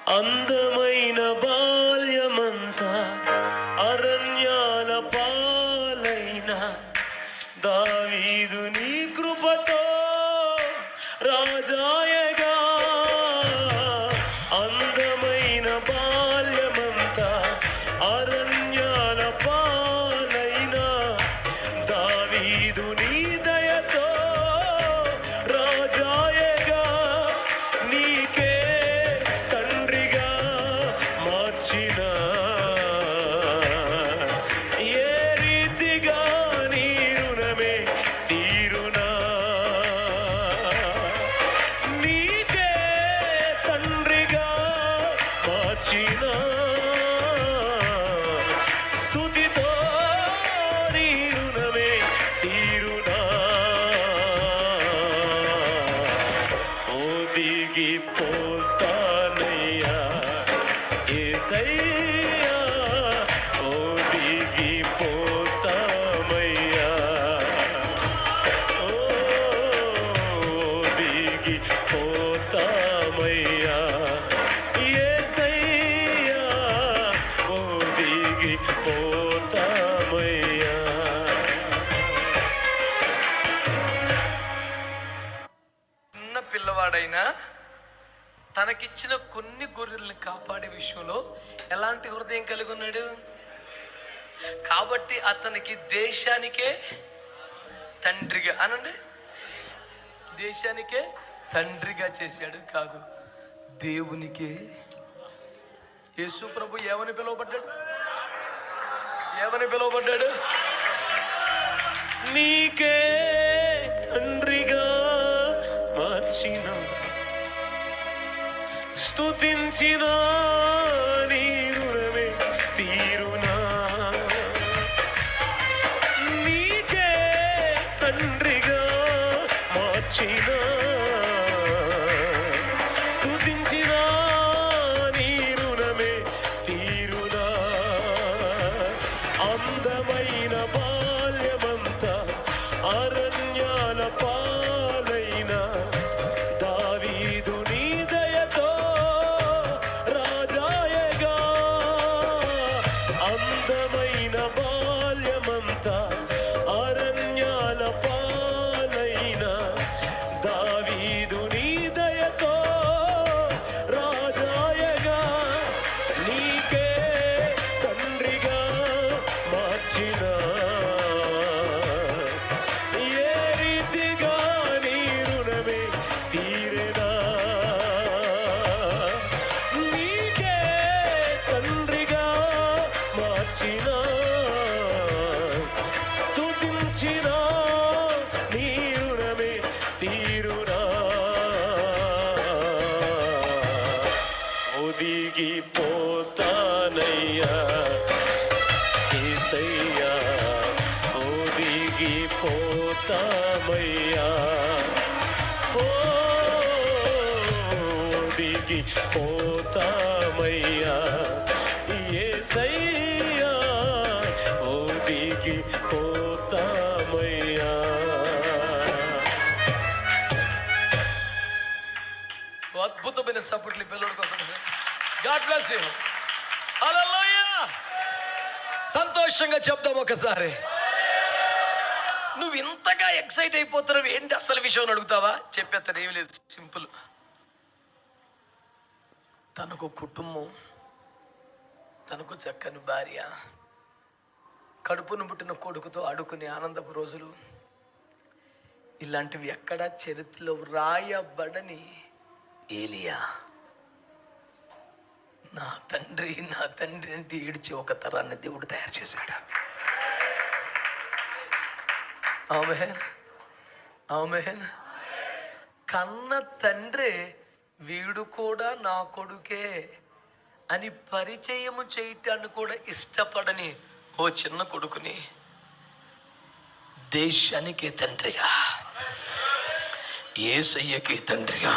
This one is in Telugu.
అందమైన బాల్యమంతా అరణ్యాల పాలైన దావీదు నీ కృపతో రాజాయగా. అందమైన బాల్యమంతా అరణ్యాల పాలైన దావీదు నీ దయతో రాజాయగా. నీకే తండ్రిగా మార్చిన ఏ రీతిగా నీ రుణమే తీరునా. నీకే తండ్రిగా మార్చిన స్తుతితో నీ రుణమే తీరునా. ఒదిగిపోతానయ్యా యేసయ్యా, ఒదిగిపోతామయ్యా, ఒదిగిపోతామయ్యా యేసయ్యా, ఒదిగిపోతామయ్యా. చిన్న పిల్లవాడైనా తనకిచ్చిన కొన్ని గొర్రెల్ని కాపాడే విషయంలో ఎలాంటి హృదయం కలిగి ఉన్నాడు? కాబట్టి అతనికి దేశానికే తండ్రిగా అనండి, దేశానికే తండ్రిగా చేశాడు కాదు, దేవునికే. యేసు ప్రభు ఏమని పిలువబడ్డాడు? ఏమని పిలువబడ్డాడు? నీకే తండ్రిగా మార్చిన స్తుతించిన నీ రుణమే తీరునా. నీకే తండ్రిగా మార్చిన స్తుతించిన నీ రుణమే తీరునా. అందమైన బాల్యమంతా అరణ్యాల పాలైన దావీదు నీ దయతో రాజాయగా. అందమైన బాల్యమంతా అరణ్యాల పాలైన దావీదు నీ దయతో రాజాయగా. నీకే తండ్రిగా మార్చిన ఏ రీతిగా నీ రుణమే తీరెనా. నీకే తండ్రిగా మార్చిన స్తుతించిన నీ రుణమే తీరునా. ఒదిగిపోతానయ్యా యేసయ్యా, ఒదిగిపోతామయ్యా, ఒదిగిపోతామయ్యా యేసయ్యా, ఒదిగిపోతామయ్యా. అద్భుతమైన సపోర్ట్లు పిల్లల కోసం. God bless you. హల్లెలూయా. సంతోషంగా చెప్దాం ఒకసారి. నువ్వు ఇంతగా ఎక్సైట్ అయిపోతున్నావు ఏంటి అసలు విషయం అడుగుతావా? చెప్పేస్తాను, ఏమి లేదు, సింపుల్. తనకు కుటుంబం, తనకు చక్కని భార్య, కడుపును పుట్టిన కొడుకుతో ఆడుకునే ఆనందపు రోజులు, ఇలాంటివి ఎక్కడా చరిత్రలో రాయబడని ఏలియా నా తండ్రి అంటే ఏడ్చి ఒక తరాన్ని దేవుడు తయారు చేశాడు. ఆమేన్, ఆమేన్. కన్న తండ్రి వీడు కూడా నా కొడుకే అని పరిచయము చేయటాన్ని కూడా ఇష్టపడని ఓ చిన్న కొడుకుని దేశానికి తండ్రిగా, యేసయ్యకి తండ్రిగా